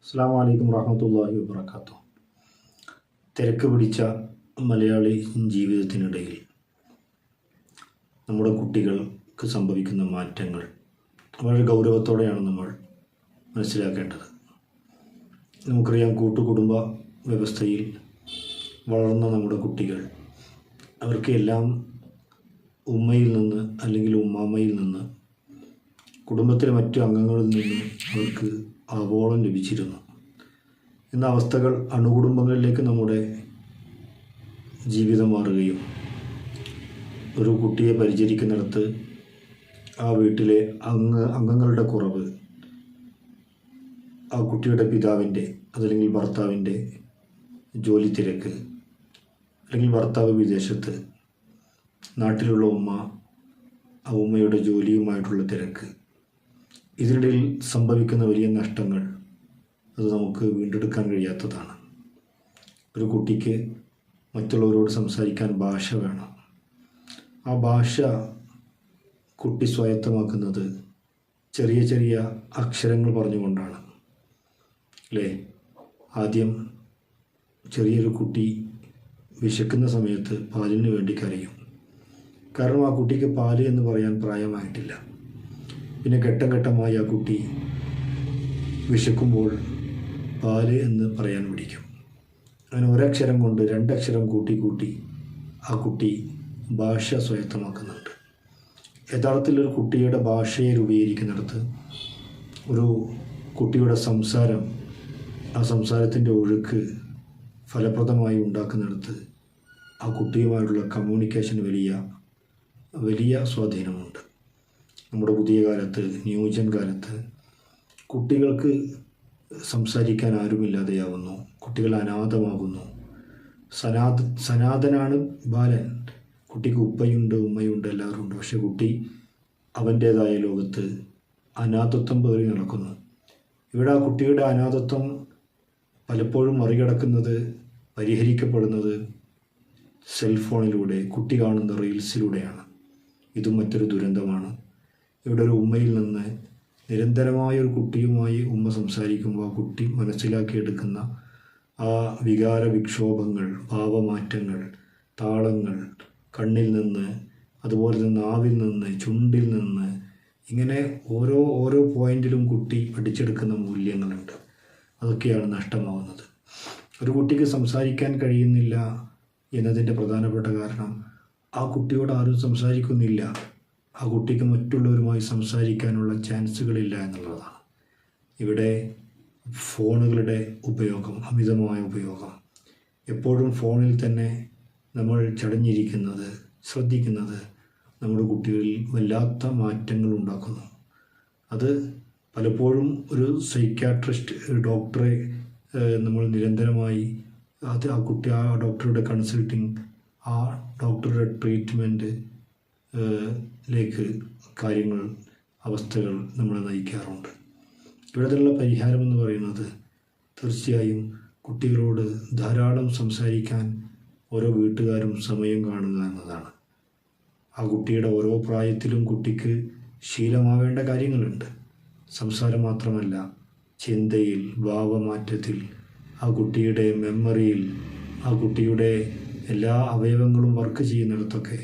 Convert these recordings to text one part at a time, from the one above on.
അസ്സലാമു അലൈക്കും വറഹ്മത്തുള്ളാഹി വബറകാതുഹു. തിരക്ക് പിടിച്ച മലയാളി ജീവിതത്തിനിടയിൽ നമ്മുടെ കുട്ടികൾക്ക് സംഭവിക്കുന്ന മാറ്റങ്ങൾ വളരെ ഗൗരവത്തോടെയാണ് നമ്മൾ മനസ്സിലാക്കേണ്ടത്. നമുക്കറിയാം, കൂട്ടുകുടുംബ വ്യവസ്ഥയിൽ വളർന്ന നമ്മുടെ കുട്ടികൾ അവർക്ക് എല്ലാം ഉമ്മയിൽ നിന്ന് അല്ലെങ്കിൽ ഉമ്മാമ്മയിൽ നിന്ന്, കുടുംബത്തിലെ മറ്റു അംഗങ്ങളിൽ നിന്നും അവർക്ക് ആവോളം ലഭിച്ചിരുന്നു. എന്ന അവസ്ഥകൾ അണുകുടുംബങ്ങളിലേക്ക് നമ്മുടെ ജീവിതം മാറുകയും ഒരു കുട്ടിയെ പരിചരിക്കുന്നിടത്ത് ആ വീട്ടിലെ അംഗങ്ങളുടെ കുറവ്, ആ കുട്ടിയുടെ പിതാവിൻ്റെ അതല്ലെങ്കിൽ ഭർത്താവിൻ്റെ ജോലി തിരക്ക്, അല്ലെങ്കിൽ ഭർത്താവ് വിദേശത്ത്, നാട്ടിലുള്ള ഉമ്മ, ആ ഉമ്മയുടെ ജോലിയുമായിട്ടുള്ള തിരക്ക്, ഇതിനിടയിൽ സംഭവിക്കുന്ന വലിയ നഷ്ടങ്ങൾ അത് നമുക്ക് വീണ്ടെടുക്കാൻ കഴിയാത്തതാണ്. ഒരു കുട്ടിക്ക് മറ്റുള്ളവരോട് സംസാരിക്കാൻ ഭാഷ വേണം. ആ ഭാഷ കുട്ടി സ്വായത്തമാക്കുന്നത് ചെറിയ ചെറിയ അക്ഷരങ്ങൾ പറഞ്ഞുകൊണ്ടാണ്, അല്ലേ? ആദ്യം ചെറിയൊരു കുട്ടി വിശക്കുന്ന സമയത്ത് പാലിന് വേണ്ടി കരയും. കാരണം ആ കുട്ടിക്ക് പാല് എന്ന് പറയാൻ പ്രായമായിട്ടില്ല. പിന്നെ ഘട്ടം ഘട്ടമായി ആ കുട്ടി വിശക്കുമ്പോൾ പാല് എന്ന് പറയാൻ പഠിക്കും. അങ്ങനെ ഒരക്ഷരം കൊണ്ട് രണ്ടക്ഷരം കൂട്ടി ആ കുട്ടി ഭാഷ സ്വായത്തമാക്കുന്നുണ്ട്. യഥാർത്ഥത്തിൽ ഒരു കുട്ടിയുടെ ഭാഷയെ രൂപീകരിക്കുന്നിടത്ത്, ഒരു കുട്ടിയുടെ സംസാരം, ആ സംസാരത്തിൻ്റെ ഒഴുക്ക് ഫലപ്രദമായി ഉണ്ടാക്കുന്നിടത്ത് ആ കുട്ടിയുമായിട്ടുള്ള കമ്മ്യൂണിക്കേഷന് വലിയ സ്വാധീനമുണ്ട്. നമ്മുടെ പുതിയ കാലത്ത്, ന്യൂജൻ കാലത്ത് കുട്ടികൾക്ക് സംസാരിക്കാൻ ആരുമില്ലാതെയാവുന്നു. കുട്ടികൾ അനാഥമാകുന്നു. സനാതനാണ് ബാലൻ. കുട്ടിക്ക് ഉപ്പയുണ്ട്, ഉമ്മയുണ്ട്, എല്ലാവരും ഉണ്ട്. പക്ഷെ കുട്ടി അവൻ്റേതായ ലോകത്ത് അനാഥത്വം പേറി നടക്കുന്നു. ഇവിടെ ആ കുട്ടിയുടെ അനാഥത്വം പലപ്പോഴും മറികടക്കുന്നത്, പരിഹരിക്കപ്പെടുന്നത് സെൽഫോണിലൂടെ, കുട്ടി കാണുന്ന റീൽസിലൂടെയാണ്. ഇതും മറ്റൊരു ദുരന്തമാണ്. ഇവിടെ ഒരു ഉമ്മയിൽ നിന്ന് നിരന്തരമായ ഒരു കുട്ടിയുമായി ഉമ്മ സംസാരിക്കുമ്പോൾ ആ കുട്ടി മനസ്സിലാക്കിയെടുക്കുന്ന ആ വികാര വിക്ഷോഭങ്ങൾ, ഭാവമാറ്റങ്ങൾ, താളങ്ങൾ, കണ്ണിൽ നിന്ന്, അതുപോലെ തന്നെ നാവിൽ നിന്ന്, ചുണ്ടിൽ നിന്ന്, ഇങ്ങനെ ഓരോ പോയിന്റിലും കുട്ടി പഠിച്ചെടുക്കുന്ന മൂല്യങ്ങളുണ്ട്. അതൊക്കെയാണ് നഷ്ടമാവുന്നത്. ഒരു കുട്ടിക്ക് സംസാരിക്കാൻ കഴിയുന്നില്ല എന്നതിൻ്റെ പ്രധാനപ്പെട്ട കാരണം ആ കുട്ടിയോട് ആരും സംസാരിക്കുന്നില്ല. ആ കുട്ടിക്ക് മറ്റുള്ളവരുമായി സംസാരിക്കാനുള്ള ചാൻസുകളില്ല എന്നുള്ളതാണ്. ഇവിടെ ഫോണുകളുടെ ഉപയോഗം, അമിതമായ ഉപയോഗം, എപ്പോഴും ഫോണിൽ തന്നെ നമ്മൾ ചടഞ്ഞിരിക്കുന്നത്, ശ്രദ്ധിക്കുന്നത് നമ്മുടെ കുട്ടികളിൽ വല്ലാത്ത മാറ്റങ്ങൾ ഉണ്ടാക്കുന്നു. അത് പലപ്പോഴും ഒരു സൈക്യാട്രിസ്റ്റ്, ഡോക്ടറെ നമ്മൾ നിരന്തരമായി ആ ഡോക്ടറുടെ കൺസൾട്ടിങ്, ആ ഡോക്ടറുടെ ട്രീറ്റ്മെൻറ്റ് ലേക്ക് കാര്യങ്ങൾ, അവസ്ഥകൾ നമ്മളെ നയിക്കാറുണ്ട്. ഇവിടത്തുള്ള പരിഹാരമെന്ന് പറയുന്നത് തീർച്ചയായും കുട്ടികളോട് ധാരാളം സംസാരിക്കാൻ ഓരോ വീട്ടുകാരും സമയം കാണുക എന്നതാണ്. ആ കുട്ടിയുടെ ഓരോ പ്രായത്തിലും കുട്ടിക്ക് ശീലമാവേണ്ട കാര്യങ്ങളുണ്ട്. സംസാരം മാത്രമല്ല, ചിന്തയിൽ, ഭാവമാറ്റത്തിൽ, ആ കുട്ടിയുടെ മെമ്മറിയിൽ, ആ കുട്ടിയുടെ എല്ലാ അവയവങ്ങളും വർക്ക് ചെയ്യുന്നിടത്തൊക്കെ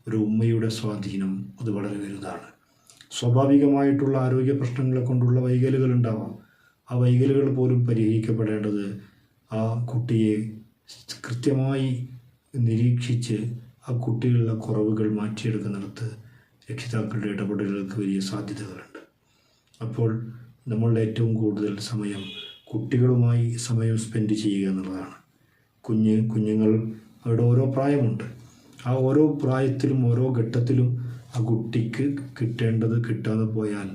ഒരു ഉമ്മയുടെ സ്വാധീനം അത് വളരെ വലുതാണ്. സ്വാഭാവികമായിട്ടുള്ള ആരോഗ്യ പ്രശ്നങ്ങളെ കൊണ്ടുള്ള വൈകലുകൾ ഉണ്ടാവാം. ആ വൈകലുകൾ പോലും പരിഹരിക്കപ്പെടേണ്ടത് ആ കുട്ടിയെ കൃത്യമായി നിരീക്ഷിച്ച് ആ കുട്ടികളുടെ കുറവുകൾ മാറ്റിയെടുക്കുന്നിടത്ത് രക്ഷിതാക്കളുടെ ഇടപെടലുകൾക്ക് വലിയ സാധ്യതകളുണ്ട്. അപ്പോൾ നമ്മളുടെ ഏറ്റവും കൂടുതൽ സമയം കുട്ടികളുമായി സമയം സ്പെൻഡ് ചെയ്യുക എന്നുള്ളതാണ്. കുഞ്ഞുങ്ങൾ അവരുടെ ഓരോ പ്രായമുണ്ട്. ആ ഓരോ പ്രായത്തിലും ഓരോ ഘട്ടത്തിലും ആ കുട്ടിക്ക് കിട്ടേണ്ടത് കിട്ടാതെ പോയാൽ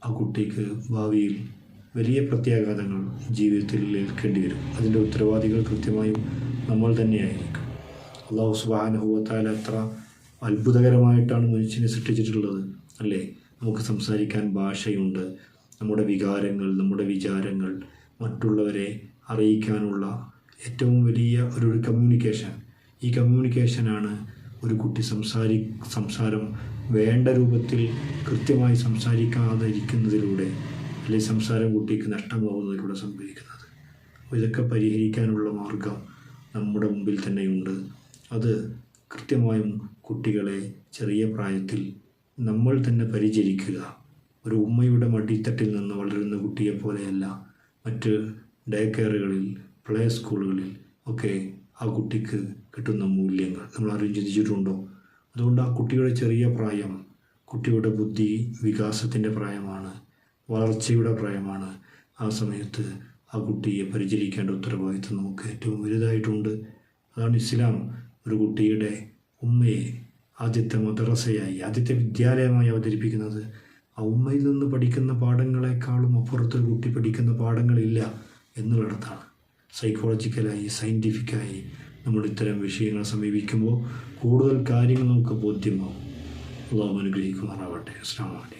ആ കുട്ടിക്ക് ഭാവിയിൽ വലിയ പ്രത്യാഘാതങ്ങൾ ജീവിതത്തിൽ ഏൽക്കേണ്ടി വരും. അതിൻ്റെ ഉത്തരവാദികൾ കൃത്യമായും നമ്മൾ തന്നെയായിരിക്കും. അല്ലാഹു സുബ്ഹാനഹു വ തആല എത്ര അത്ഭുതകരമായിട്ടാണ് മനുഷ്യനെ സൃഷ്ടിച്ചിട്ടുള്ളത്, അല്ലേ? നമുക്ക് സംസാരിക്കാൻ ഭാഷയുണ്ട്. നമ്മുടെ വികാരങ്ങൾ, നമ്മുടെ വിചാരങ്ങൾ മറ്റുള്ളവരെ അറിയിക്കാനുള്ള ഏറ്റവും വലിയ ഒരു കമ്മ്യൂണിക്കേഷൻ. ഈ കമ്മ്യൂണിക്കേഷനാണ് ഒരു കുട്ടി സംസാരം വേണ്ട രൂപത്തിൽ കൃത്യമായി സംസാരിക്കാതെ ഇരിക്കുന്നതിലൂടെ, അല്ലെങ്കിൽ സംസാരം കുട്ടിക്ക് നഷ്ടമാവുന്നതിലൂടെ സംഭവിക്കുന്നത്. അപ്പോൾ ഇതൊക്കെ പരിഹരിക്കാനുള്ള മാർഗം നമ്മുടെ മുമ്പിൽ തന്നെയുണ്ട്. അത് കൃത്യമായും കുട്ടികളെ ചെറിയ പ്രായത്തിൽ നമ്മൾ തന്നെ പരിചരിക്കുക. ഒരു ഉമ്മയുടെ മടിത്തട്ടിൽ നിന്ന് വളരുന്ന കുട്ടിയെ പോലെയല്ല മറ്റ് ഡേ കെയറുകളിൽ, പ്ലേ സ്കൂളുകളിൽ ഒക്കെ ആ കുട്ടിക്ക് കിട്ടുന്ന മൂല്യങ്ങൾ നമ്മൾ അറിഞ്ഞ് ചിന്തിച്ചിട്ടുണ്ടോ? അതുകൊണ്ട് ആ കുട്ടിയുടെ ചെറിയ പ്രായം കുട്ടിയുടെ ബുദ്ധി വികാസത്തിൻ്റെ പ്രായമാണ്, വളർച്ചയുടെ പ്രായമാണ്. ആ സമയത്ത് ആ കുട്ടിയെ പരിചരിക്കേണ്ട ഉത്തരവാദിത്വം നമുക്ക് ഏറ്റവും വലുതായിട്ടുണ്ട്. അതാണ് ഇസ്ലാം ഒരു കുട്ടിയുടെ ഉമ്മയെ ആദ്യത്തെ മദ്രസയായി, ആദ്യത്തെ വിദ്യാലയമായി അവതരിപ്പിക്കുന്നത്. ആ ഉമ്മയിൽ നിന്ന് പഠിക്കുന്ന പാഠങ്ങളെക്കാളും അപ്പുറത്തൊരു കുട്ടി പഠിക്കുന്ന പാഠങ്ങളില്ല എന്നുള്ളിടത്താണ്. സൈക്കോളജിക്കലായി, സയൻറ്റിഫിക്കായി നമ്മൾ ഇത്തരം വിഷയങ്ങൾ സമീപിക്കുമ്പോൾ കൂടുതൽ കാര്യങ്ങൾ നമുക്ക് ബോധ്യമാവും. അല്ലാഹു അനുഗ്രഹിക്കുമാറാവട്ടെ. അസ്സലാമു അലൈക്കും.